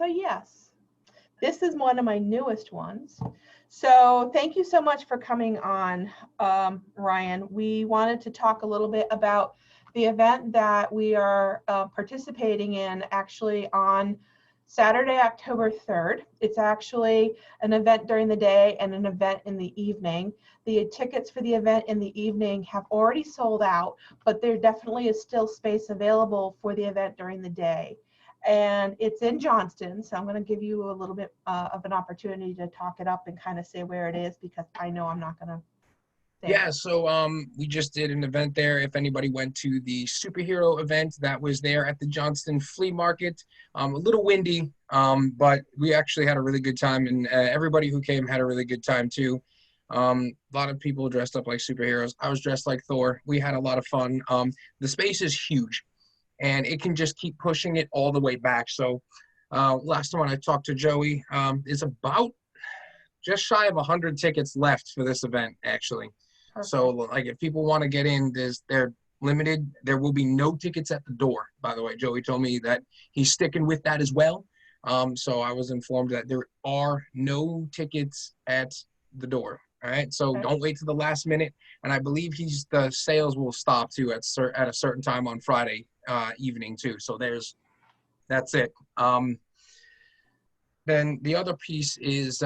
So yes, this is one of my newest ones. So thank you so much for coming on, Ryan. We wanted to talk a little bit about the event that we are participating in actually on Saturday, October 3rd. It's actually an event during the day and an event in the evening. The tickets for the event in the evening have already sold out, but there definitely is still space available for the event during the day. And it's in Johnston, so I'm going to give you a little bit of an opportunity to talk it up and kind of say where it is, because I know I'm not going to say Yeah, it. so we just did an event there. If anybody went to the superhero event that was there at the Johnston Flea Market, a little windy, but we actually had a really good time, and everybody who came had a really good time too. A lot of people dressed up like superheroes. I was dressed like Thor. We had a lot of fun. The space is huge, and it can just keep pushing it all the way back. So last time when I talked to Joey, it's about just shy of 100 tickets left for this event, actually. Perfect. So, like, if people want to get in, they're limited. There will be no tickets at the door, by the way. Joey told me that he's sticking with that as well. So I was informed that there are no tickets at the door. All right, so Okay. don't wait to the last minute. And I believe the sales will stop too at a certain time on Friday evening too. So that's it. Then the other piece is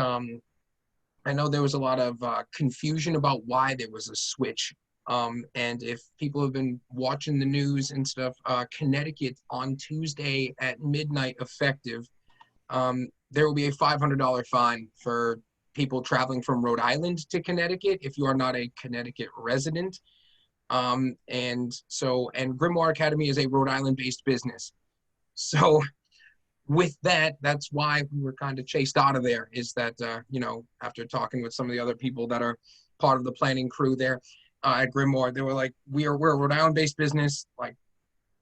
I know there was a lot of confusion about why there was a switch. And if people have been watching the news and stuff, Connecticut on Tuesday at midnight effective, there will be a $500 fine for people traveling from Rhode Island to Connecticut if you are not a Connecticut resident. And Grimoire Academy is a Rhode Island-based business. So with that, that's why we were kind of chased out of there, is that, after talking with some of the other people that are part of the planning crew there at Grimoire, they were like, we're a Rhode Island-based business. Like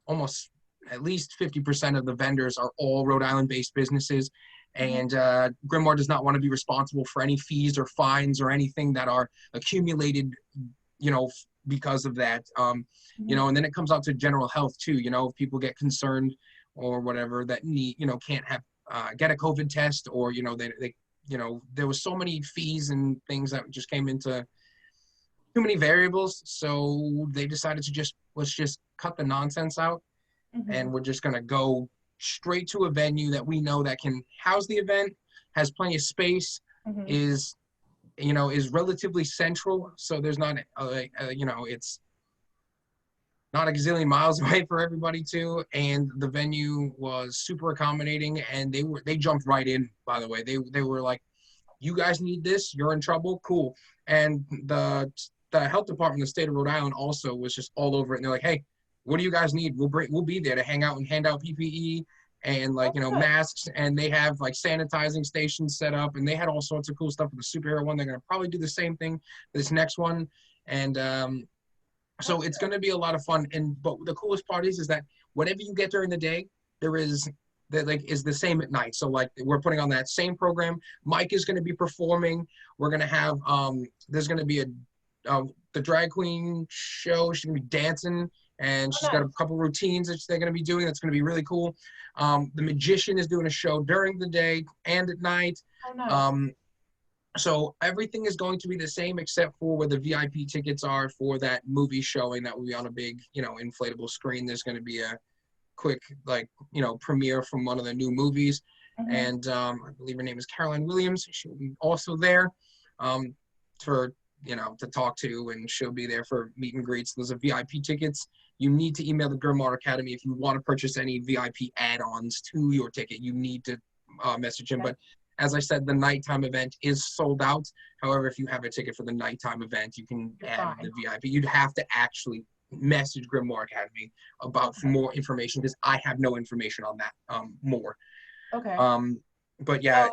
almost at least 50% of the vendors are all Rhode Island-based businesses. And Grimoire does not want to be responsible for any fees or fines or anything that are accumulated, because of that. And then it comes out to general health too. If people get concerned or whatever that need, can't have get a COVID test, or they there was so many fees and things that just came into too many variables. So they decided to let's just cut the nonsense out, and we're just gonna go straight to a venue that we know that can house the event, has plenty of space, is relatively central. So there's not it's not a gazillion miles away for everybody too, and the venue was super accommodating, and they jumped right in. By the way, they were like, "You guys need this? You're in trouble? Cool." And the health department in the state of Rhode Island also was just all over it, and they're like, "Hey, what do you guys need? We'll be there to hang out and hand out PPE and masks, and they have like sanitizing stations set up, and they had all sorts of cool stuff for the superhero one. They're gonna probably do the same thing for this next one, and so it's going to be a lot of fun. But the coolest part is that whatever you get during the day, is the same at night. So like we're putting on that same program. Mike is going to be performing. We're going to have there's going to be the drag queen show. She's going to be dancing, and she's got a couple routines that they're going to be doing. That's going to be really cool. The magician is doing a show during the day and at night. Oh, nice. So everything is going to be the same except for where the VIP tickets are for that movie showing that will be on a big, inflatable screen. There's going to be a quick, premiere from one of the new movies. And I believe her name is Caroline Williams. She'll be also there to talk to, and she'll be there for meet and greets. Those are VIP tickets. You need to email the Grimoire Academy if you want to purchase any VIP add-ons to your ticket. You need to message him. But as I said, the nighttime event is sold out. However, if you have a ticket for the nighttime event, you can add the VIP. You'd have to actually message Grimoire Academy for more information, because I have no information on that more. Okay. But yeah,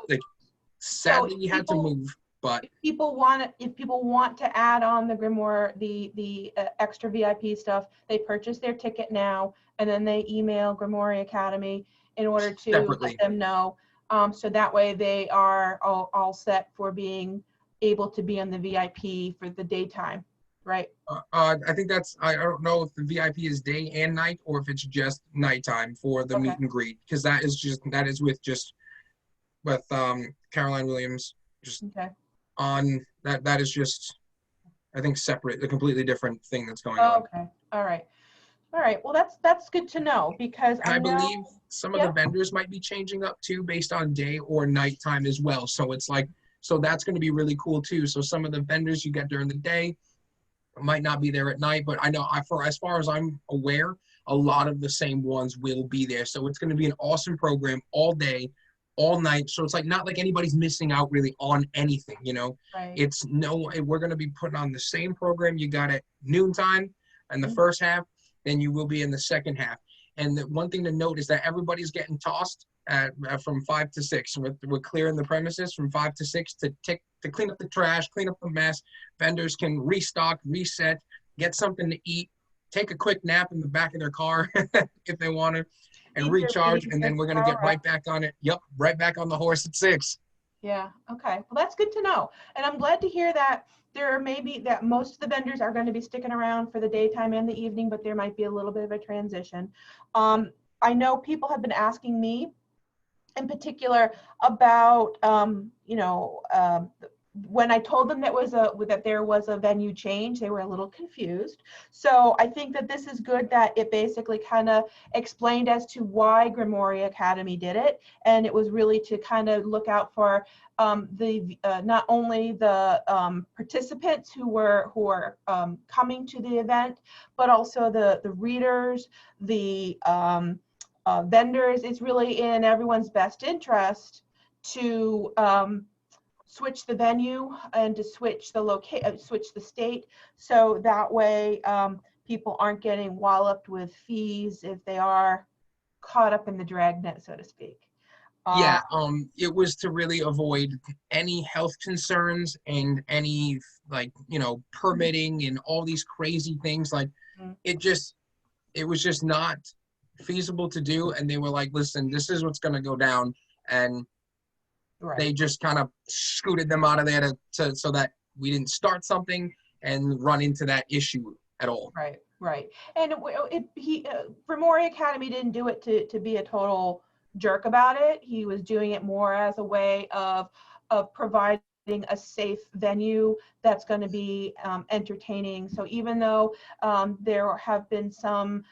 sadly we had to move. But if people want to add on the Grimoire, the extra VIP stuff, they purchase their ticket now, and then they email Grimoire Academy in order to separately let them know. So that way they are all set for being able to be on the VIP for the daytime, right? I think I don't know if the VIP is day and night, or if it's just nighttime for the meet and greet, because that is with just with Caroline Williams, just Okay. on that. That is just, I think, separate, a completely different thing that's going Oh, on. okay. All right. All right. Well, that's good to know because And I I know. believe some of the Yeah. vendors might be changing up too based on day or night time as well. So it's like, so that's going to be really cool too. So some of the vendors you get during the day might not be there at night, but I know for as far as I'm aware, a lot of the same ones will be there. So it's going to be an awesome program all day, all night. So it's like not like anybody's missing out really on anything, you know. Right. It's no, we're going to be putting on the same program you got at noontime in the Mhm. first half, then you will be in the second half. And the one thing to note is that everybody's getting tossed from 5 to 6. We're clearing the premises from 5 to 6 to clean up the trash, clean up the mess. Vendors can restock, reset, get something to eat, take a quick nap in the back of their car if they want to, and Keep your recharge. baby And then first we're going to power get up. right back on it. Yep, right back on the horse at 6. Yeah. Okay. Well, that's good to know. And I'm glad to hear that there may be that most of the vendors are going to be sticking around for the daytime and the evening, but there might be a little bit of a transition. I know people have been asking me in particular about when I told them that there was a venue change, they were a little confused. So I think that this is good that it basically kind of explained as to why Grimoire Academy did it, and it was really to kind of look out for the not only the participants who were coming to the event, but also the readers, the vendors. It's really in everyone's best interest to switch the venue and to switch the state, so that way people aren't getting walloped with fees if they are caught up in the dragnet, so to speak. Uh, Yeah, it was to really avoid any health concerns and any like, permitting and all these crazy things. Like mhm. it just, it was just not feasible to do. And they were like, listen, this is what's going to go down. And Right. they just kind of scooted them out of there so that we didn't start something and run into that issue at all. Right, right. And Grimoire Academy didn't do it to be a total jerk about it. He was doing it more as a way of providing a safe venue that's going to be entertaining. So even though there have been some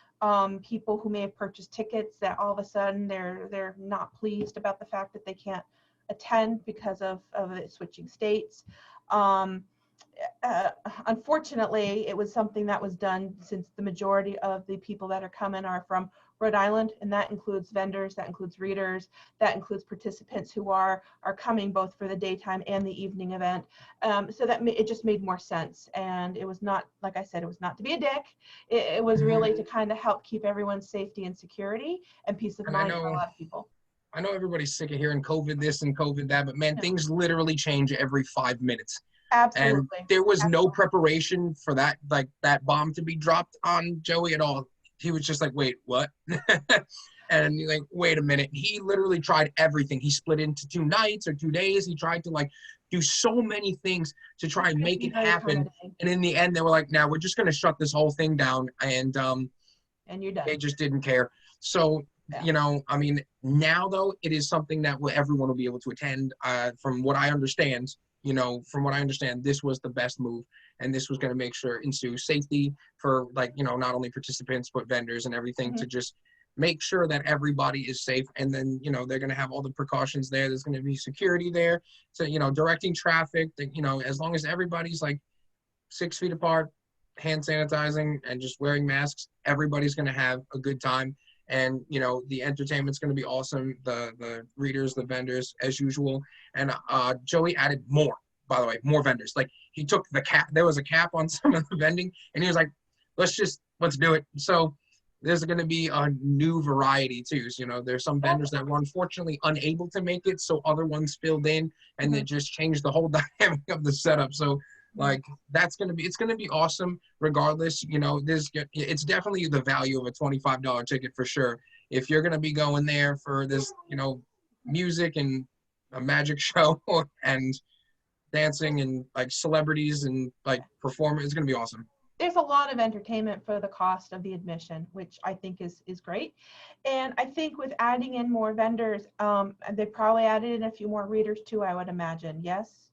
people who may have purchased tickets that all of a sudden they're not pleased about the fact that they can't attend because of it switching states. Um, Unfortunately, it was something that was done since the majority of the people that are coming are from Rhode Island, and that includes vendors, that includes readers, that includes participants who are coming both for the daytime and the evening event. So that it just made more sense, and it was not, like I said, it was not to be a dick. It was really to kind of help keep everyone's safety and security and peace of And I mind for a know lot of people. I know everybody's sick of hearing COVID this and COVID that, but man, No, things literally change every 5 minutes. And absolutely, there was no absolutely. preparation for that, like that bomb to be dropped on Joey at all. He was just like, wait, what? And you're like, wait a minute. He literally tried everything. He split into 2 nights or 2 days. He tried to like do so many things to try and Try to make be it very happen. accommodating, And in the end, they were like, now we're just going to shut this whole thing down. And and you're they done. just didn't care. So, Yeah. I mean, now though, it is something that everyone will be able to attend. From what I understand, this was the best move, and this was going to make sure ensue safety for like, not only participants but vendors and everything, Mhm. to just make sure that everybody is safe. And then, they're going to have all the precautions there. There's going to be security there, so directing traffic. That as long as everybody's like 6 feet apart, hand sanitizing, and just wearing masks, everybody's going to have a good time. And the entertainment's going to be awesome. The readers, the vendors, as usual. And Joey added more, by the way, more vendors. Like he took the cap. There was a cap on some of the vending, and he was like, let's do it. So there's going to be a new variety too. So, there's some vendors that were unfortunately unable to make it, so other ones filled in, and Mhm. it just changed the whole dynamic of the setup. So like it's gonna be awesome regardless. It's definitely the value of a $25 ticket for sure. If you're gonna be going there for this, music and a magic show and dancing and like celebrities and like performers, it's gonna be awesome. there's a lot of entertainment for the cost of the admission, which I think is great. And I think with adding in more vendors, they probably added in a few more readers too, I would imagine. Yes?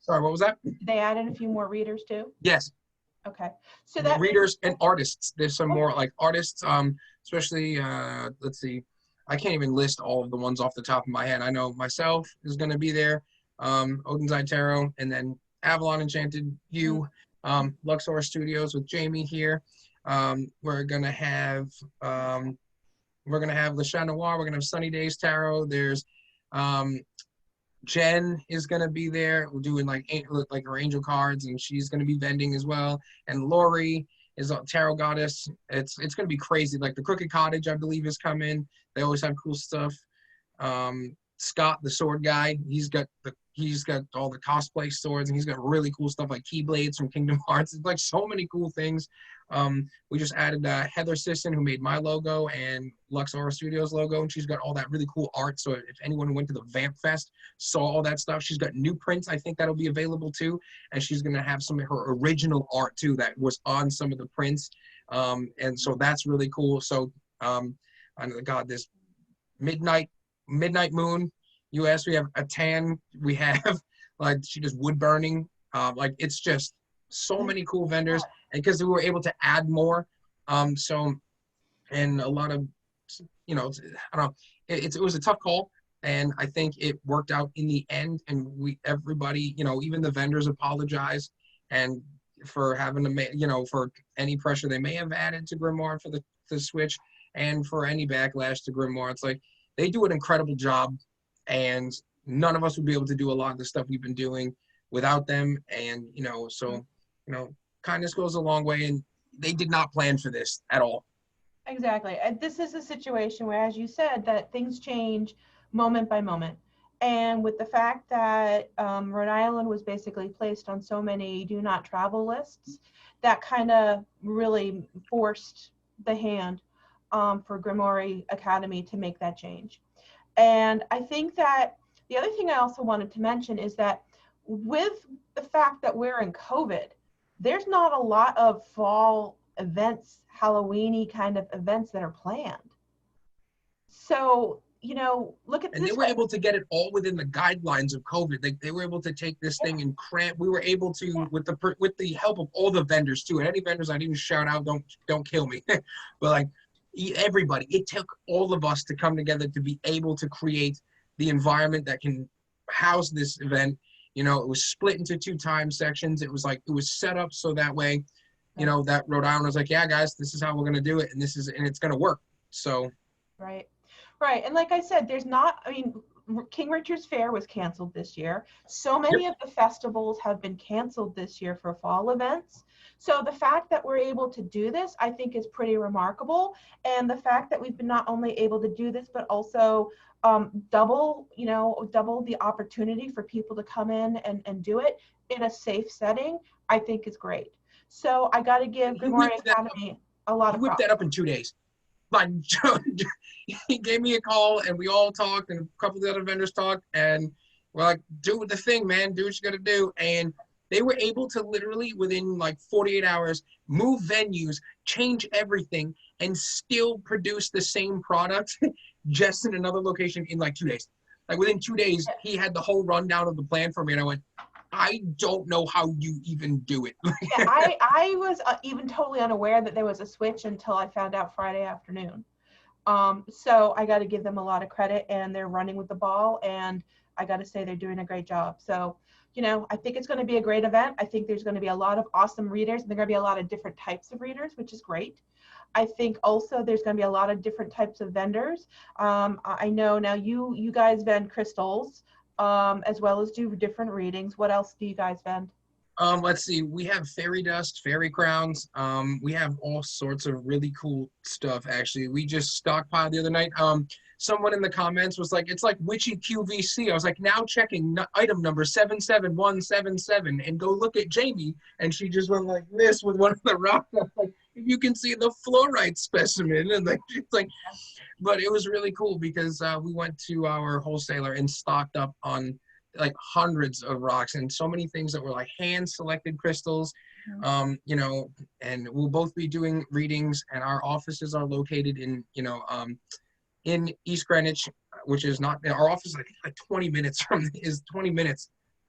Sorry, what was that? They added a few more readers too? Yes. Okay. So that Readers and artists. There's some more okay. like artists, especially let's see. I can't even list all of the ones off the top of my head. I know myself is going to be there, Odin's Eye Tarot, and then Avalon Enchanted You, Luxor Studios with Jamie here. We're gonna have Le Chat Noir. We're gonna have Sunny Days Tarot. There's Jen is gonna be there. We're doing like her angel cards, and she's gonna be vending as well. And Lori is a tarot goddess. It's gonna be crazy. Like the Crooked Cottage, I believe, is coming. They always have cool stuff. Scott, the sword guy, he's got all the cosplay swords, and he's got really cool stuff like Keyblades from Kingdom Hearts. It's like so many cool things. We just added Heather Sisson, who made my logo and Luxor Studios logo, and she's got all that really cool art. So if anyone went to the Vamp Fest, saw all that stuff, she's got new prints. I think that'll be available too, and she's gonna have some of her original art too that was on some of the prints, and so that's really cool. So, God, this Midnight Moon US, we have a tan, we have like she does wood burning, like it's just so many cool vendors, and because we were able to add more, so and a lot of, I don't know, it was a tough call, and I think it worked out in the end, and everybody, even the vendors apologized and for having to for any pressure they may have added to Grimoire for the Switch, and for any backlash to Grimoire. It's like they do an incredible job, and none of us would be able to do a lot of the stuff we've been doing without them. And, kindness goes a long way, and they did not plan for this at all. Exactly. And this is a situation where, as you said, that things change moment by moment. And with the fact that Rhode Island was basically placed on so many do not travel lists, that kind of really forced the hand for Grimoire Academy to make that change. And I think that the other thing I also wanted to mention is that with the fact that we're in COVID, there's not a lot of fall events, Halloween-y kind of events that are planned. So, look at this. And they were able to get it all within the guidelines of COVID. They were able to take this thing and cramp. We were able to, with the help of all the vendors too. And any vendors I didn't shout out, don't kill me. But like everybody, it took all of us to come together to be able to create the environment that can house this event. It was split into 2 time sections. It was set up so that way, that Rhode Island was like, yeah, guys, this is how we're going to do it. And it's going to work. So. Right. And like I said, King Richard's Fair was canceled this year. So many of the festivals have been canceled this year for fall events. So the fact that we're able to do this, I think, is pretty remarkable. And the fact that we've been not only able to do this, but also double the opportunity for people to come in and do it in a safe setting, I think is great. So I got to give Grimoire Academy a lot of props. He whipped that up in 2 days. Like, he gave me a call, and we all talked, and a couple of the other vendors talked, and we're like, do the thing, man. Do what you got to do. And they were able to literally, within like 48 hours, move venues, change everything, and still produce the same product just in another location in like 2 days. Like within 2 days, he had the whole rundown of the plan for me, and I went, I don't know how you even do it. Yeah, I was even totally unaware that there was a Switch until I found out Friday afternoon. So I got to give them a lot of credit, and they're running with the ball, and I got to say they're doing a great job. So, I think it's going to be a great event. I think there's going to be a lot of awesome readers, and there are going to be a lot of different types of readers, which is great. I think also there's going to be a lot of different types of vendors. I know now you guys vend crystals, as well as do different readings. What else do you guys vend? Let's see. We have fairy dust, fairy crowns. We have all sorts of really cool stuff, actually. We just stockpiled the other night. Someone in the comments was like, it's like witchy QVC. I was like, now checking item number 77177, and go look at Jamie. And she just went like this with one of the rocks. Like, you can see the fluorite specimen. And like, it's like, but it was really cool because we went to our wholesaler and stocked up on like hundreds of rocks and so many things that were like hand selected crystals. You know, and we'll both be doing readings, and our offices are located in, you know, in East Greenwich, which is not, our office is like 20 minutes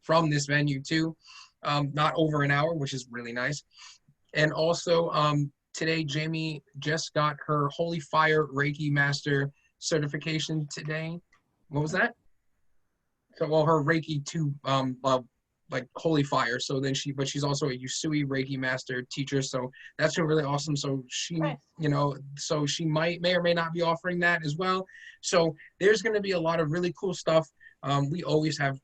from this venue too. Not over an hour, which is really nice. And also, today, Jamie just got her Holy Fire Reiki Master certification today. What was that? So, well, her Reiki 2, like Holy Fire. So then but she's also a Usui Reiki Master teacher. So that's been really awesome. So she, Nice. you know, so she may or may not be offering that as well. So there's going to be a lot of really cool stuff. We always have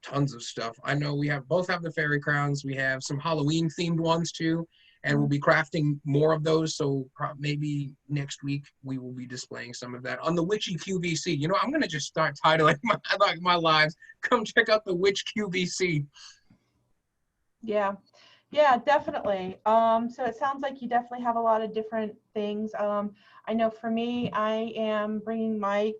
tons of stuff. I know we both have the fairy crowns. We have some Halloween themed ones too, and we'll be crafting more of those. So maybe next week we will be displaying some of that on the Witchy QVC. You know, I'm gonna just start titling my lives. Come check out the Witch QVC. Yeah. Yeah, definitely. So it sounds like you definitely have a lot of different things. I know for me, I am bringing my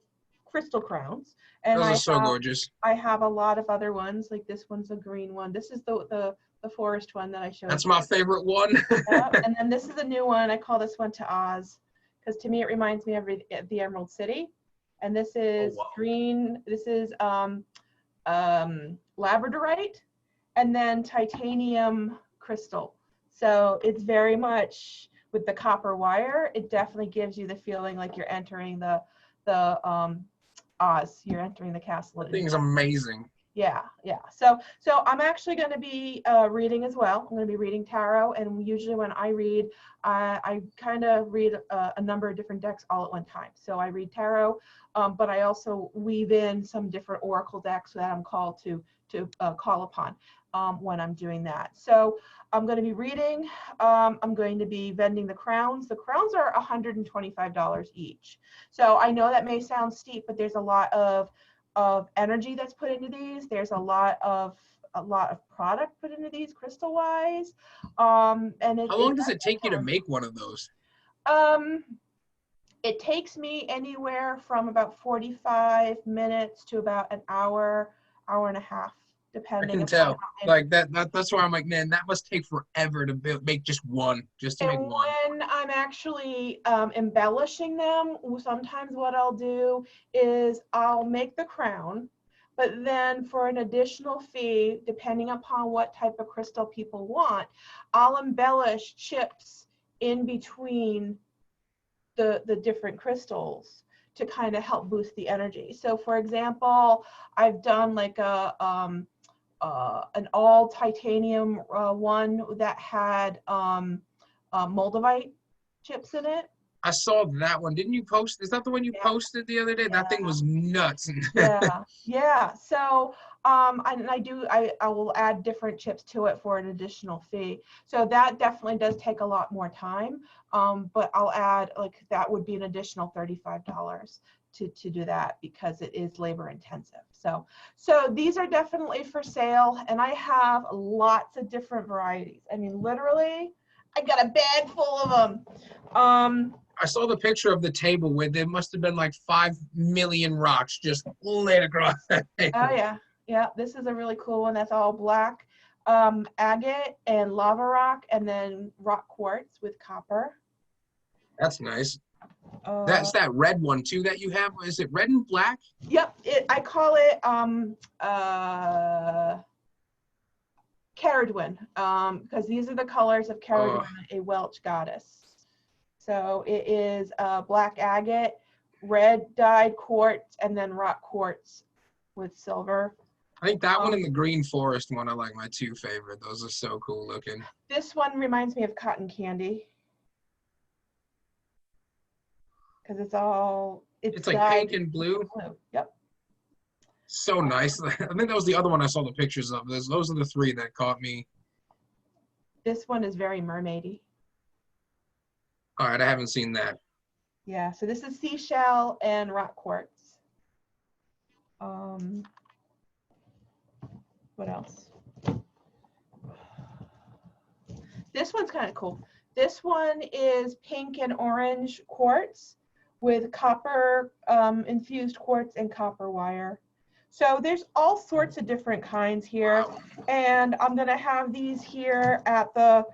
crystal crowns, and Those are so gorgeous. I have a lot of other ones. Like this one's a green one. This is the forest one that I showed. That's my favorite one. Yeah. And then this is a new one. I call this one to Oz, because to me it reminds me of the Emerald City. And this is green. This is labradorite, and then titanium crystal. So it's very much with the copper wire. It definitely gives you the feeling like you're entering the Oz. You're entering the castle. That thing's amazing. Yeah, yeah. So I'm actually going to be reading as well. I'm going to be reading tarot, and usually when I read, I kind of read a number of different decks all at one time. So I read tarot, but I also weave in some different oracle decks that I'm called to call upon when I'm doing that. So I'm going to be reading. I'm going to be vending the crowns. The crowns are $125 each. So I know that may sound steep, but there's a lot of energy that's put into these. There's a lot of product put into these crystal wise. And how long does it take you to make one of those? It takes me anywhere from about 45 minutes to about an hour and a half, depending. I can tell. Like that's why I'm like, man, that must take forever to make just one. When I'm actually embellishing them, sometimes what I'll do is I'll make the crown, but then for an additional fee, depending upon what type of crystal people want, I'll embellish chips in between the different crystals to kind of help boost the energy. So for example, I've done like an all titanium one that had moldavite chips in it. I saw that one. Didn't you post? Is that the one you posted the other day? Yeah. That thing was nuts. Yeah. So I will add different chips to it for an additional fee. So that definitely does take a lot more time. But I'll add, like, that would be an additional $35 to do that, because it is labor intensive. So these are definitely for sale, and I have lots of different varieties. I mean, literally, I got a bag full of them. I saw the picture of the table where there must have been like 5 million rocks just laid across that table. Oh yeah. Yeah, this is a really cool one. That's all black agate and lava rock, and then rock quartz with copper. That's nice. That's that red one too that you have. Is it red and black? Yep. I call it Caradwyn, because these are the colors of Caradwyn, a Welsh goddess. So it is black agate, red dyed quartz, and then rock quartz with silver. I think that one and the green forest one are like my two favorite. Those are so cool looking. This one reminds me of cotton candy, because it's like pink and blue. Yep. So nice. I think that was the other one I saw the pictures of. Those are the three that caught me. This one is very mermaidy. All right, I haven't seen that. Yeah, so this is seashell and rock quartz. What else? This one's kind of cool. This one is pink and orange quartz with copper infused quartz and copper wire. So there's all sorts of different kinds here, and I'm gonna have these here at the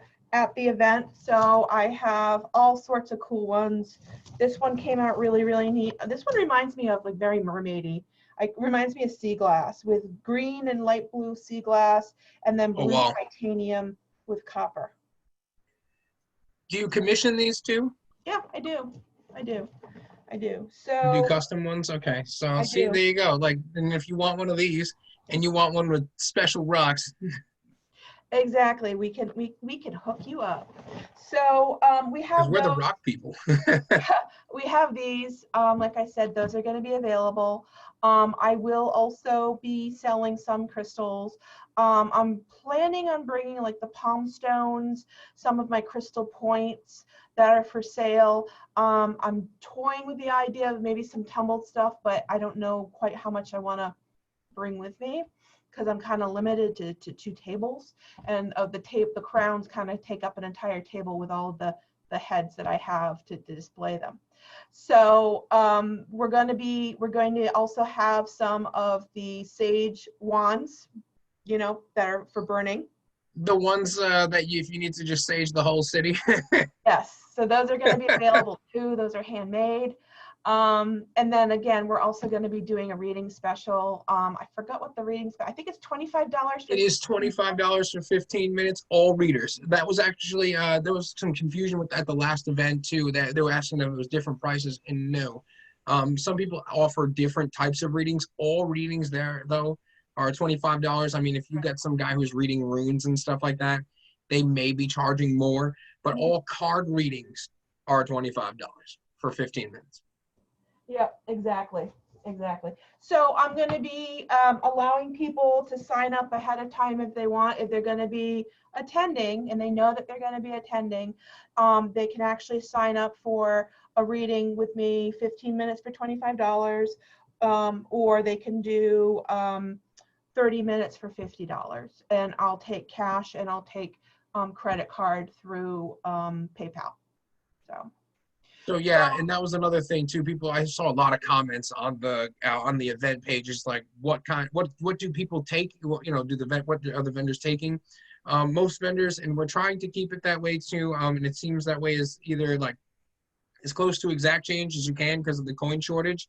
event. So I have all sorts of cool ones. This one came out really, really neat. This one reminds me of like very mermaidy. It reminds me of sea glass with green and light blue sea glass, and then Oh, blue wow. titanium with copper. Do you commission these too? Yeah, I do. I do. I do. You do So custom ones? Okay. So I see, do. there you go. Like, and if you want one of these and you want one with special rocks, Exactly. We can hook you up. So we because have we're the those. rock people. We have these. Like I said, those are going to be available. I will also be selling some crystals. I'm planning on bringing like the palm stones, some of my crystal points that are for sale. I'm toying with the idea of maybe some tumbled stuff, but I don't know quite how much I want to bring with me because I'm kind of limited to 2 tables, and the crowns kind of take up an entire table with all of the heads that I have to display them. So we're going to also have some of the sage wands, that are for burning. The ones that if you need to just sage the whole city. Yes, so those are going to be available too. Those are handmade. And then again, we're also going to be doing a reading special. I forgot what the reading special. I think it's $25 for It is $25 for 15 minutes, all readers. That was actually, there was some confusion with at the last event too, that they were asking if it was different prices, and no. Some people offer different types of readings. All readings there, though, are $25. I mean, if you get some guy who's reading runes and stuff like that, they may be charging more, but all card readings are $25 for 15 minutes. Yeah, exactly. Exactly. So I'm going to be allowing people to sign up ahead of time if they want, if they're going to be attending and they know that they're going to be attending. They can actually sign up for a reading with me, 15 minutes for $25, or they can do 30 minutes for $50. And I'll take cash and I'll take credit card through PayPal. So yeah, and that was another thing too. I saw a lot of comments on the event pages, like what do people take? What are the vendors taking? Most vendors, and we're trying to keep it that way too. And it seems that way is either like as close to exact change as you can because of the coin shortage,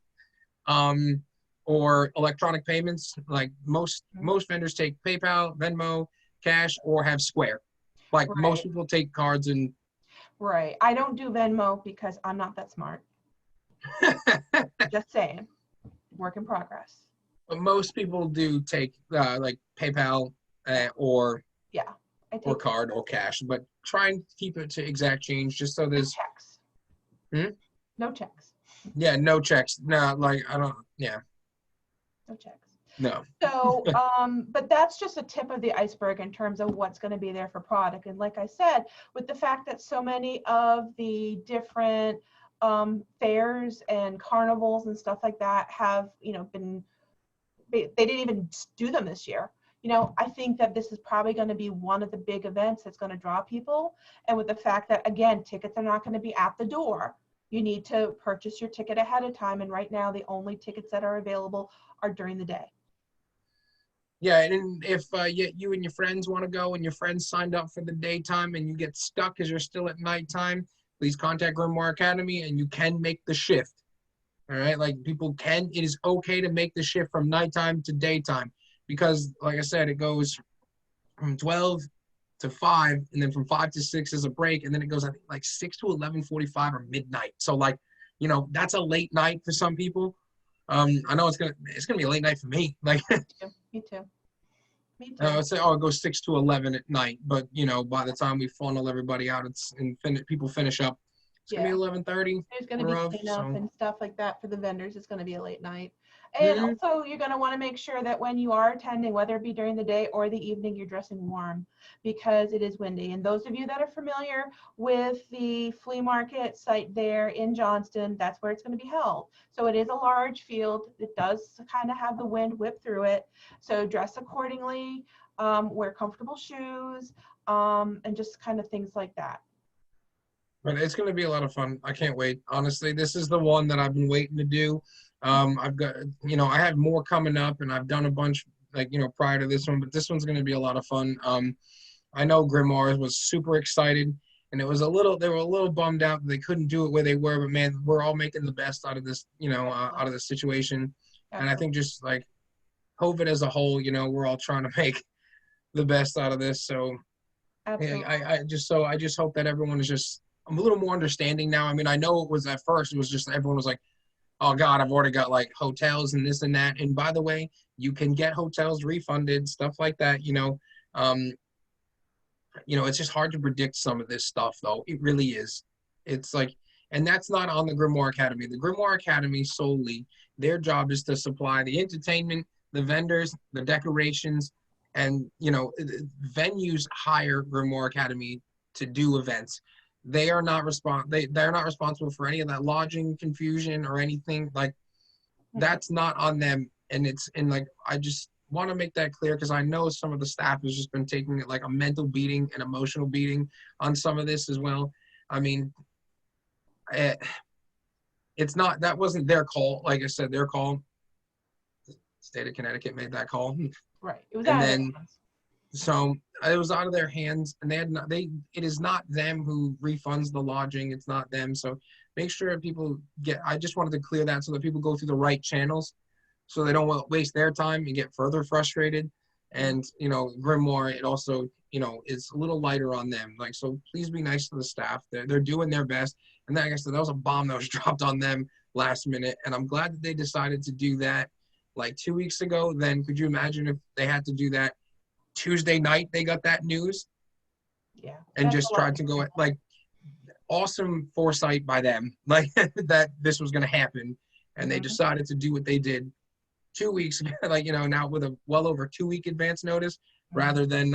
or electronic payments. Like most vendors take PayPal, Venmo, cash, or have Square. Like Right. most people take cards and. Right. I don't do Venmo because I'm not that smart. Just saying. Work in progress. But most people do take like PayPal or card or cash, but try and keep it to exact change just so there's checks. No checks. Yeah, no checks. No, like I don't. Yeah. No checks. No. So, but that's just a tip of the iceberg in terms of what's going to be there for product. And like I said, with the fact that so many of the different fairs and carnivals and stuff like that have, they didn't even do them this year. I think that this is probably going to be one of the big events that's going to draw people. And with the fact that, again, tickets are not going to be at the door. You need to purchase your ticket ahead of time. And right now, the only tickets that are available are during the day. Yeah, and if you and your friends want to go and your friends signed up for the daytime and you get stuck because you're still at nighttime, please contact Grimoire Academy and you can make the shift. All right, like it is okay to make the shift from nighttime to daytime because, like I said, it goes from 12 to 5 and then from 5 to 6 is a break and then it goes, I think, like 6 to 11:45 or midnight. So like, that's a late night for some people. I know it's gonna be a late night for me. Like Me too. I would say, it goes 6 to 11 at night, but by the time we funnel everybody out, people finish up. It's gonna be 11:30. There's gonna be cleanup and stuff like that for the vendors. It's gonna be a late night, and also you're gonna want to make sure that when you are attending, whether it be during the day or the evening, you're dressing warm because it is windy. And those of you that are familiar with the flea market site there in Johnston, that's where it's going to be held. So it is a large field. It does kind of have the wind whip through it. So dress accordingly, wear comfortable shoes, and just kind of things like that. But it's going to be a lot of fun. I can't wait. Honestly, this is the one that I've been waiting to do. I've got, I have more coming up, and I've done a bunch like, prior to this one, but this one's going to be a lot of fun. I know Grimoire was super excited, and they were a little bummed out that they couldn't do it where they were, but man, we're all making the best out of this, out of this situation. And I Absolutely. think just like COVID as a whole, we're all trying to make the best out of this. So yeah, Absolutely. I just hope that everyone is just a little more understanding now. I mean, I know it was at first, it was just everyone was like, oh God, I've already got like hotels and this and that. And by the way, you can get hotels refunded, stuff like that. It's just hard to predict some of this stuff, though. It really is. It's like, and that's not on the Grimoire Academy. The Grimoire Academy solely, their job is to supply the entertainment, the vendors, the decorations, and venues hire Grimoire Academy to do events. They're not responsible for any of that lodging confusion or anything. Like Mhm. that's not on them. And like I just want to make that clear because I know some of the staff has just been taking it like a mental beating, an emotional beating on some of this as well. I mean, it, that wasn't their call. Like I said, their call. The state of Connecticut made that call, Right. It was and out of their then hands. so it was out of their hands, and it is not them who refunds the lodging. It's not them. So make sure people I just wanted to clear that so that people go through the right channels so they don't waste their time and get further frustrated. Mhm. And, Grimoire, it also, is a little lighter on them. Like, so please be nice to the staff. They're doing their best. And then, like I said, that was a bomb that was dropped on them last minute. And I'm glad that they decided to do that like 2 weeks ago. Then could you imagine if they had to do that Tuesday night, they got that news Yeah. and That's just a lot. tried to go like awesome foresight by them, like that this was going to happen. And they Mhm. decided to do what they did 2 weeks ago, like, now with a well over 2 week advance notice Mhm. rather than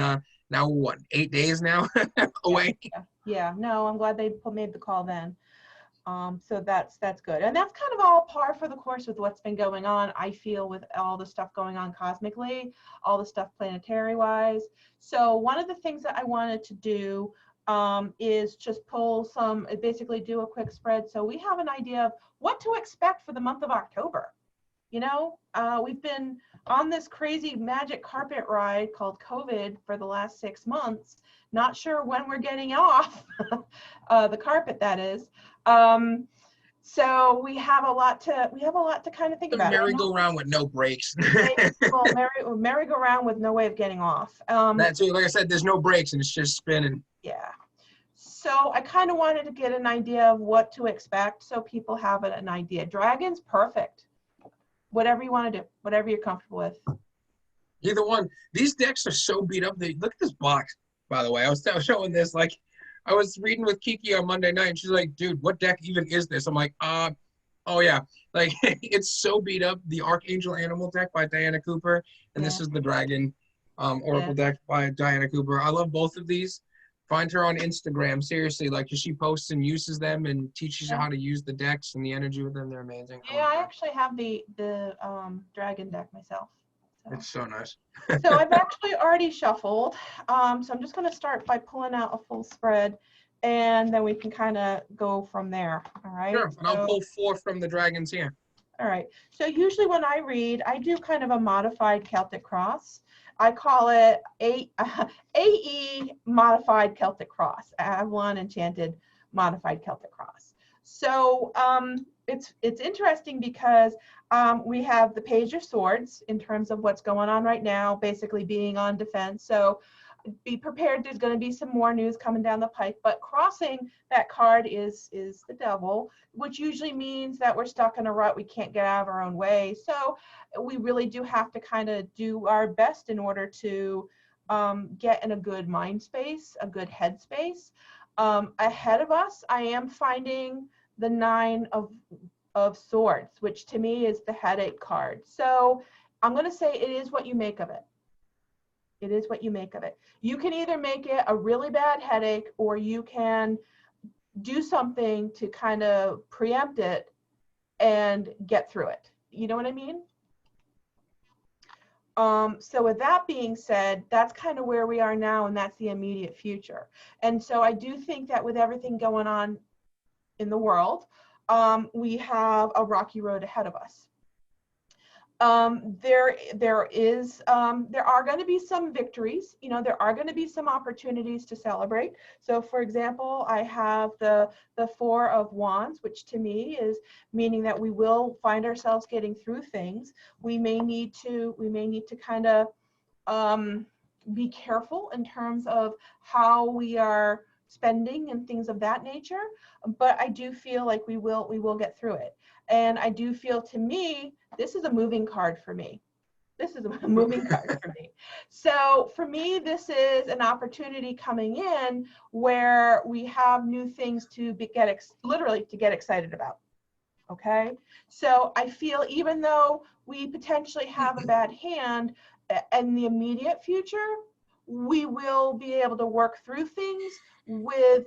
now what, 8 days now Yeah. away. Yeah. Yeah. No, I'm glad they made the call then. So that's good. And that's kind of all par for the course with what's been going on, I feel, with all the stuff going on cosmically, all the stuff planetary wise. So one of the things that I wanted to do is just basically do a quick spread so we have an idea of what to expect for the month of October. We've been on this crazy magic carpet ride called COVID for the last 6 months. Not sure when we're getting off the carpet, that is. Um, so we have a lot to kind of think The about. merry-go-round with no brakes. Well, merry-go-round with no way of getting off. That too, like I said, there's no brakes and it's just spinning. Yeah. So I kind of wanted to get an idea of what to expect so people have an idea. Dragon's perfect. Whatever you want to do, whatever you're comfortable with. Either one. These decks are so beat up. Look at this box, by the way. I was showing this, like, I was reading with Kiki on Monday night, and she's like, dude, what deck even is this? I'm like, oh yeah. Like, it's so beat up. The Archangel Animal deck by Diana Cooper, and Yeah. this is the Dragon Yeah. Oracle deck by Diana Cooper. I love both of these. Find her on Instagram. Seriously, like, she posts and uses them and teaches you Yeah. how to use the decks and the energy with them. They're amazing. I Yeah, love I them. actually have the dragon deck myself. So, It's so nice. so I've actually already shuffled. So I'm just going to start by pulling out a full spread, and then we can kind of go from there. All right. Sure, and I'll So, pull 4 from the dragons here. all right. So usually when I read, I do kind of a modified Celtic cross. I call it AE modified Celtic cross. Avalon Enchanted modified Celtic cross. So it's interesting because we have the Page of Swords in terms of what's going on right now, basically being on defense. So be prepared. There's going to be some more news coming down the pike, but crossing that card is the devil, which usually means that we're stuck in a rut. We can't get out of our own way. So we really do have to kind of do our best in order to get in a good mind space, a good head space. Ahead of us, I am finding the Nine of Swords, which to me is the headache card. So I'm going to say it is what you make of it. It is what you make of it. You can either make it a really bad headache, or you can do something to kind of preempt it and get through it. You know what I mean? So with that being said, that's kind of where we are now, and that's the immediate future. And so I do think that with everything going on in the world, we have a rocky road ahead of us. There are going to be some victories. There are going to be some opportunities to celebrate. So, for example, I have the Four of Wands, which to me is meaning that we will find ourselves getting through things. We may need to kind of be careful in terms of how we are spending and things of that nature. But I do feel like we will get through it. And I do feel, to me, this is a moving card for me. This is a moving card for me. So for me, this is an opportunity coming in where we have new things to literally to get excited about. Okay. So I feel even though we potentially have a bad hand in the immediate future, we will be able to work through things with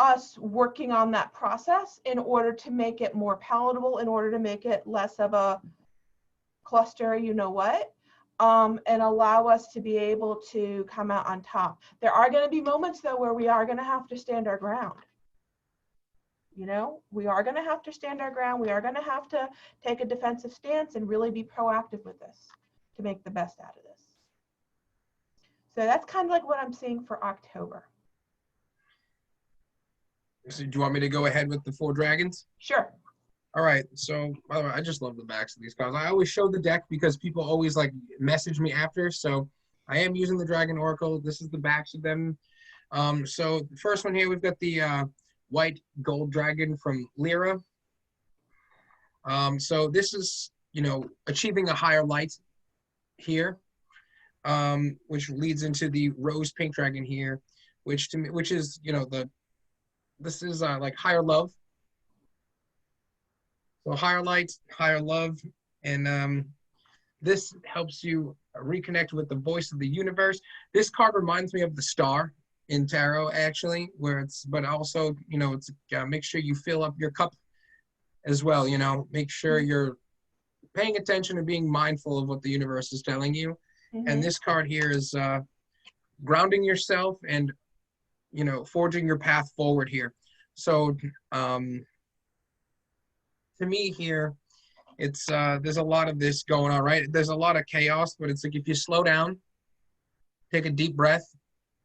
us working on that process in order to make it more palatable, in order to make it less of a cluster, and allow us to be able to come out on top. There are going to be moments, though, where we are going to have to stand our ground. We are going to have to stand our ground. We are going to have to take a defensive stance and really be proactive with this to make the best out of this. So that's kind of like what I'm seeing for October. So do you want me to go ahead with the 4 dragons? Sure. All right. So, by the way, I just love the backs of these cards. I always show the deck because people always message me after. So I am using the Dragon Oracle. This is the backs of them. So the first one here, we've got the white gold dragon from Lyra. So this is, achieving a higher light here, which leads into the rose pink dragon here, which is, this is like higher love. So higher light, higher love, and this helps you reconnect with the voice of the universe. This card reminds me of the star in tarot, actually, but also, it's make sure you fill up your cup as well. Make sure you're paying attention and being mindful of what the universe is telling you. Mm-hmm. And this card here is grounding yourself and forging your path forward here. So to me here, it's there's a lot of this going on, right? There's a lot of chaos, but it's like if you slow down, take a deep breath,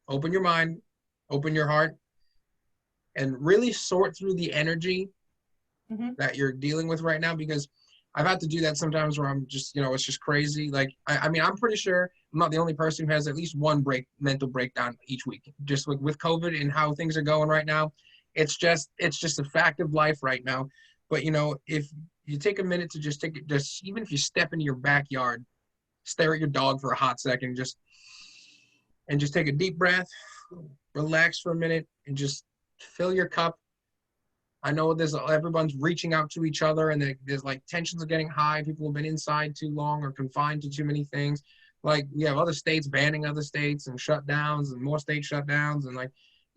open your mind, open your heart, and really sort through the energy that you're dealing with right now, because I've had to do that sometimes where I'm just, it's just crazy. Like, I mean, I'm pretty sure I'm not the only person who has at least one mental breakdown each week, just with COVID and how things are going right now. It's just a fact of life right now. But, if you take a minute to just even if you step into your backyard, stare at your dog for a hot second, just take a deep breath, relax for a minute, and just fill your cup. I know everyone's reaching out to each other, and there's tensions are getting high. People have been inside too long or confined to too many things. Like, we have other states banning other states and shutdowns and more state shutdowns, and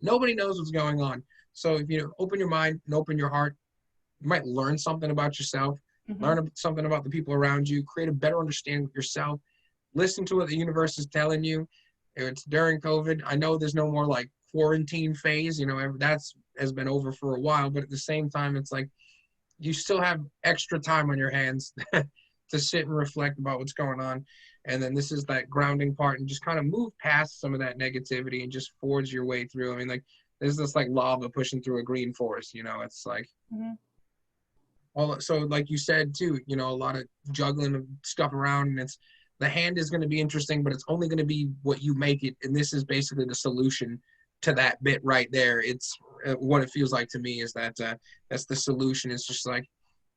nobody knows what's going on. So if you open your mind and open your heart, you might learn something about yourself, learn something about the people around you, create a better understanding of yourself, listen to what the universe is telling you. It's during COVID. I know there's no more quarantine phase, that's has been over for a while, but at the same time, it's you still have extra time on your hands to sit and reflect about what's going on. And then this is that grounding part, and just kind of move past some of that negativity and just forge your way through. I mean, there's this lava pushing through a green forest, it's so like you said too, a lot of juggling of stuff around, and the hand is going to be interesting, but it's only going to be what you make it. And this is basically the solution to that bit right there. It's what it feels like to me is that that's the solution. It's just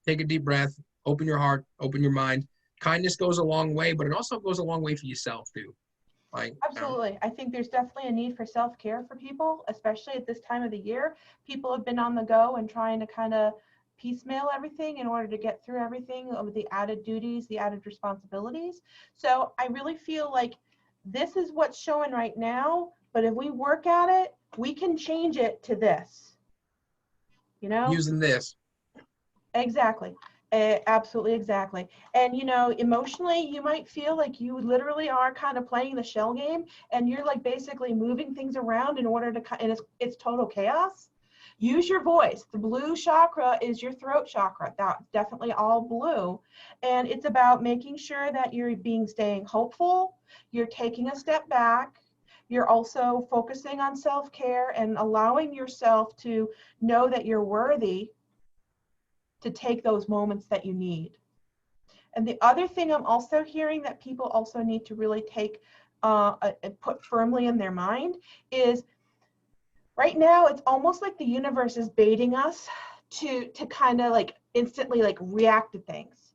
take a deep breath, open your heart, open your mind. Kindness goes a long way, but it also goes a long way for yourself too. Absolutely. I think there's definitely a need for self-care for people, especially at this time of the year. People have been on the go and trying to kind of piecemeal everything in order to get through everything with the added duties, the added responsibilities. So I really feel like this is what's showing right now, but if we work at it, we can change it to this, using this. Exactly. Absolutely, exactly. And emotionally, you might feel like you literally are kind of playing the shell game, and you're basically moving things around in order to, and it's total chaos. Use your voice. The blue chakra is your throat chakra. That's definitely all blue. And it's about making sure that you're staying hopeful, you're taking a step back, you're also focusing on self-care and allowing yourself to know that you're worthy to take those moments that you need. And the other thing I'm also hearing that people also need to really take and put firmly in their mind is, right now it's almost like the universe is baiting us to kind of like instantly like react to things.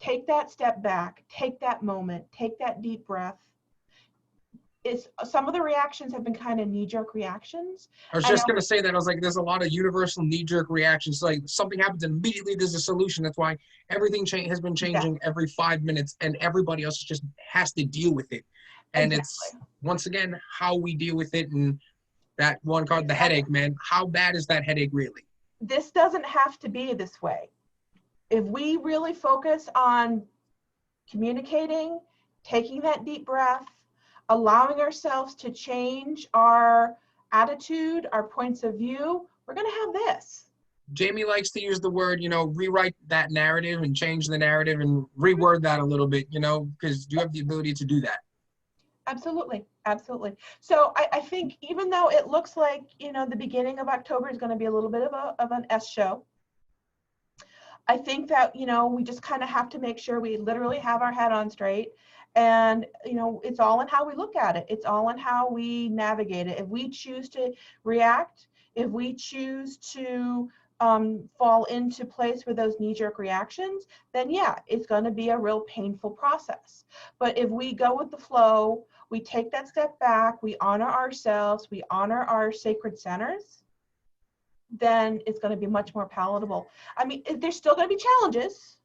Take that step back, take that moment, take that deep breath. Some of the reactions have been kind of knee-jerk reactions. I was just going to say that. I was like, there's a lot of universal knee-jerk reactions. Like something happens and immediately there's a solution. That's why everything has been changing every 5 minutes, and everybody else just has to deal with it. And it's, once again, how we deal with it. And that one card, the headache, man, how bad is that headache really? This doesn't have to be this way. If we really focus on communicating, taking that deep breath, allowing ourselves to change our attitude, our points of view, we're going to have this. Jamie likes to use the word, rewrite that narrative and change the narrative and reword that a little bit, because you have the ability to do that. Absolutely. Absolutely. So I think even though it looks like, the beginning of October is going to be a little bit of an S show, I think that, we just kind of have to make sure we literally have our head on straight. And, it's all in how we look at it. It's all in how we navigate it. If we choose to react, if we choose to fall into place with those knee-jerk reactions, then yeah, it's going to be a real painful process. But if we go with the flow, we take that step back, we honor ourselves, we honor our sacred centers, then it's going to be much more palatable. I mean, there's still going to be challenges,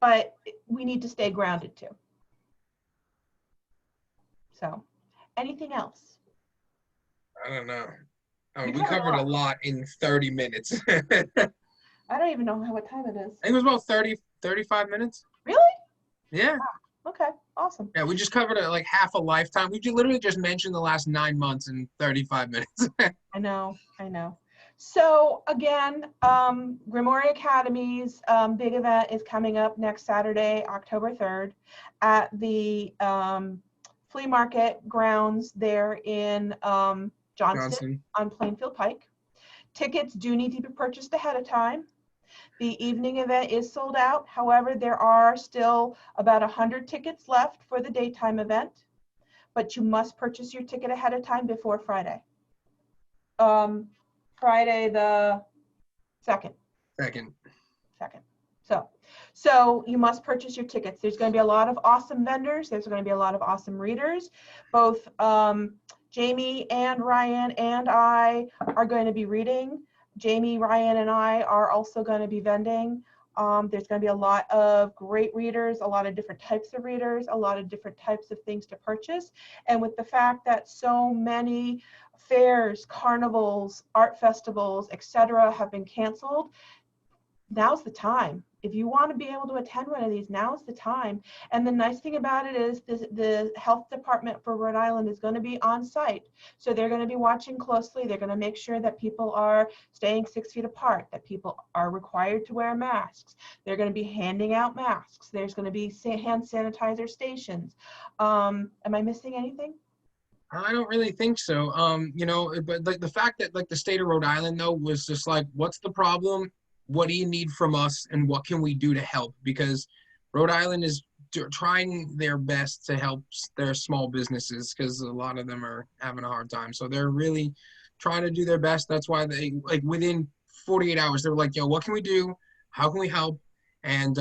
but we need to stay grounded too. So, anything else? I don't know. We covered a lot in 30 minutes. I don't even know what time it is. I think it was about 35 minutes. Really? Yeah. Ah, okay, awesome. Yeah, we just covered like half a lifetime. We literally just mentioned the last 9 months in 35 minutes. I know. So again, Grimoire Academy's big event is coming up next Saturday, October 3rd, at the flea market grounds there in Johnston on Plainfield Pike. Tickets do need to be purchased ahead of time. The evening event is sold out. However, there are still about 100 tickets left for the daytime event, but you must purchase your ticket ahead of time before Friday. Friday the 2nd. Second. So you must purchase your tickets. There's going to be a lot of awesome vendors. There's going to be a lot of awesome readers. Both Jamie and Ryan and I are going to be reading. Jamie, Ryan, and I are also going to be vending. There's going to be a lot of great readers, a lot of different types of readers, a lot of different types of things to purchase. And with the fact that so many fairs, carnivals, art festivals, etc. have been canceled, now's the time. If you want to be able to attend one of these, now's the time. And the nice thing about it is the health department for Rhode Island is going to be on site. So they're going to be watching closely. They're going to make sure that people are staying 6 feet apart, that people are required to wear masks. They're going to be handing out masks. There's going to be hand sanitizer stations. Am I missing anything? I don't really think so. But like the fact that like the state of Rhode Island though was just like, what's the problem? What do you need from us, and what can we do to help? Because Rhode Island is trying their best to help their small businesses, because a lot of them are having a hard time. So they're really trying to do their best. That's why they, like, within 48 hours, they were like, yo, what can we do? How can we help? And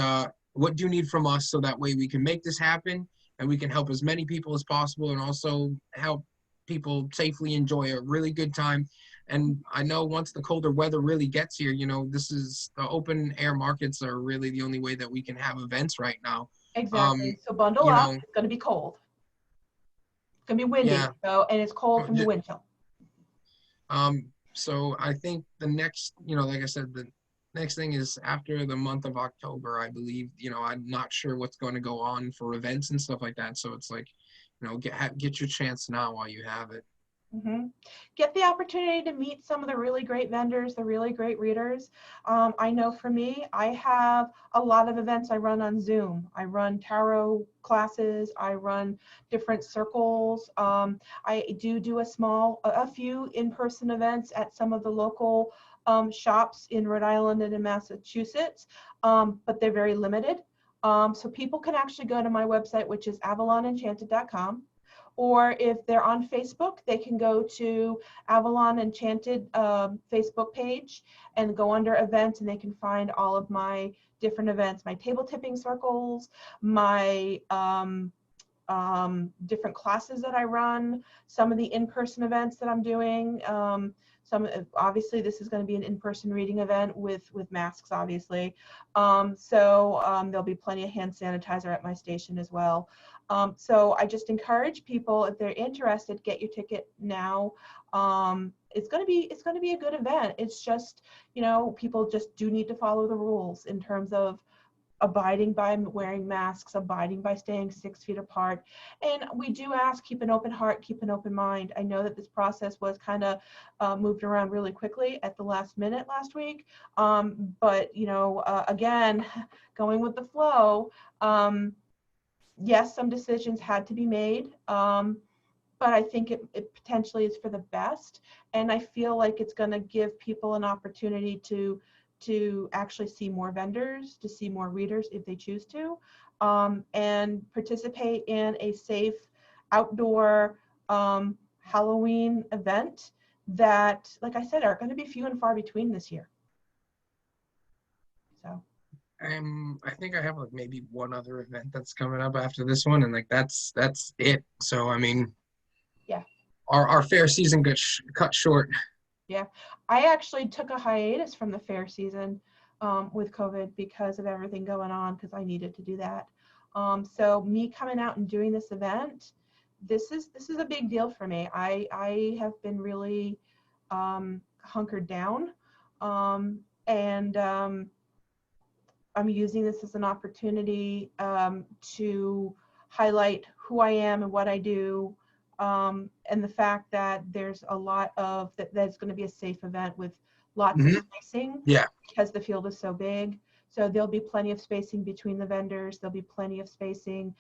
what do you need from us, so that way we can make this happen and we can help as many people as possible, and also help people safely enjoy a really good time. And I know once the colder weather really gets here, this is the open air markets are really the only way that we can have events right now. Exactly. So bundle up. It's going to be cold. It's going to be windy. Yeah. And it's cold from the wind chill. So I think the next, like I said, the next thing is after the month of October, I believe. I'm not sure what's going to go on for events and stuff like that. So it's like, get your chance now while you have it. hmm Get the opportunity to meet some of the really great vendors, the really great readers. I know for me, I have a lot of events I run on Zoom. I run tarot classes. I run different circles. I do a few in-person events at some of the local shops in Rhode Island and in Massachusetts, but they're very limited. So people can actually go to my website, which is avalonenchanted.com. Or if they're on Facebook, they can go to Avalon Enchanted Facebook page and go under events, and they can find all of my different events, my table tipping circles, my different classes that I run, some of the in-person events that I'm doing. Obviously this is going to be an in-person reading event with masks, obviously. There'll be plenty of hand sanitizer at my station as well. So I just encourage people, if they're interested, get your ticket now. It's going to be a good event. It's just, people just do need to follow the rules in terms of abiding by wearing masks, abiding by staying 6 feet apart. And we do ask, keep an open heart, keep an open mind. I know that this process was kind of moved around really quickly at the last minute last week. But, again, going with the flow, yes, some decisions had to be made. But I think it potentially is for the best. And I feel like it's going to give people an opportunity to actually see more vendors, to see more readers if they choose to, and participate in a safe outdoor Halloween event that, like I said, are going to be few and far between this year. So. I think I have like maybe one other event that's coming up after this one, and like that's it. So I mean, yeah, our fair season got cut short. Yeah, I actually took a hiatus from the fair season with COVID because of everything going on, because I needed to do that. So me coming out and doing this event, this is a big deal for me. I have been really hunkered down, and I'm using this as an opportunity to highlight who I am and what I do. And the fact that there's a lot of that's going to be a safe event with lots of spacing, because the field is so big. So there'll be plenty of spacing between the vendors. There'll be plenty of spacing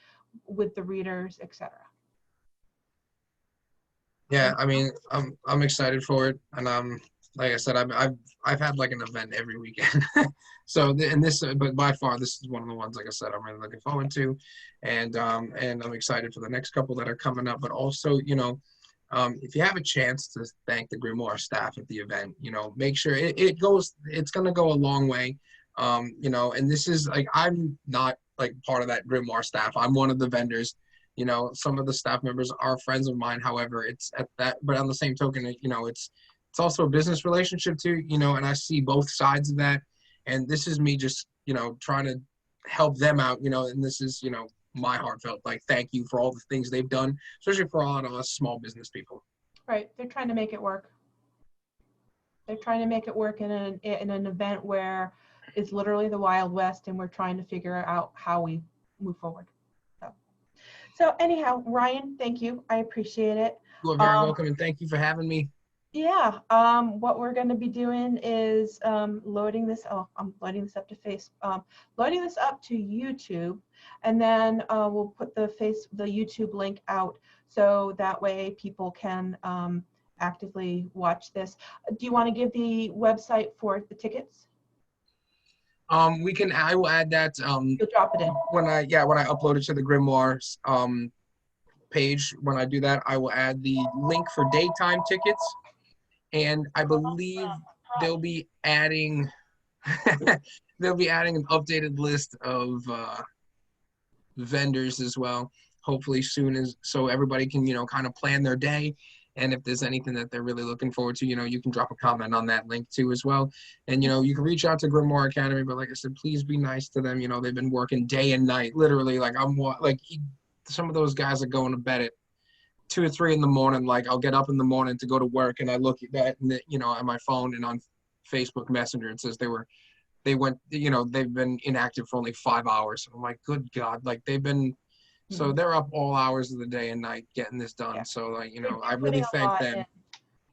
with the readers, etc. Yeah, I mean, I'm excited for it, and like I said, I've had like an event every weekend. So but by far this is one of the ones, like I said, I'm really looking forward to, and I'm excited for the next couple that are coming up. But also, if you have a chance to thank the Grimoire staff at the event, make sure it's gonna go a long way. And this is like, I'm not like part of that Grimoire staff. I'm one of the vendors. Some of the staff members are friends of mine. However, it's at that, but on the same token, it's also a business relationship too, and I see both sides of that. And this is me just, trying to help them out, and this is, my heartfelt, like, thank you for all the things they've done, especially for a lot of us small business people. Right. They're trying to make it work. They're trying to make it work in an event where it's literally the Wild West, and we're trying to figure out how we move forward. So anyhow, Ryan, thank you. I appreciate it. You are very welcome, and thank you for having me. Yeah. What we're going to be doing is loading this. Oh, I'm loading this up to loading this up to YouTube, and then we'll put the YouTube link out, so that way people can actively watch this. Do you want to give the website for the tickets? I will add that You'll drop it in when I upload it to the Grimoire page. When I do that, I will add the link for daytime tickets, and I believe they'll be adding an updated list of vendors as well, hopefully soon, so everybody can kind of plan their day. And if there's anything that they're really looking forward to, you can drop a comment on that link too as well. And, you can reach out to Grimoire Academy, but like I said, please be nice to them. They've been working day and night, literally. Like some of those guys are going to bed at 2 or 3 in the morning. Like, I'll get up in the morning to go to work, and I look at that, and at my phone and on Facebook Messenger, it says they've been inactive for only 5 hours. I'm like, good God. Like, they've been So Mhm. they're up all hours of the day and night getting this done. Yeah. So like, you They're know, I putting really a thank lot them. in.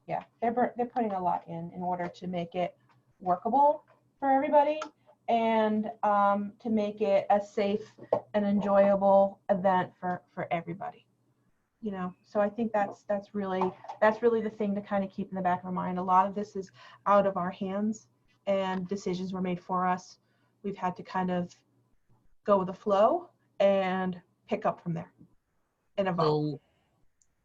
Yeah, they're putting a lot in order to make it workable for everybody and to make it a safe and enjoyable event for everybody. You know, so I think that's really the thing to kind of keep in the back of our mind. A lot of this is out of our hands, and decisions were made for us. We've had to kind of go with the flow and pick up from there and evolve. So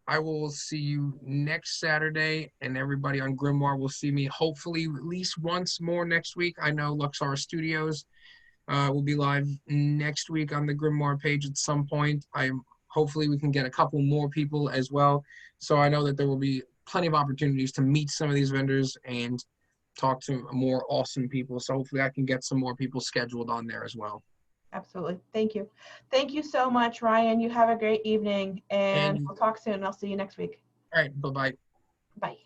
I will see you next Saturday, and everybody on Grimoire will see me hopefully at least once more next week. I know Luxor Studios will be live next week on the Grimoire page at some point. Hopefully we can get a couple more people as well. So I know that there will be plenty of opportunities to meet some of these vendors and talk to more awesome people. So hopefully I can get some more people scheduled on there as well. Absolutely. Thank you. Thank you so much, Ryan. You have a great evening, and And we'll talk soon. I'll see you next week. all right, bye-bye. Bye.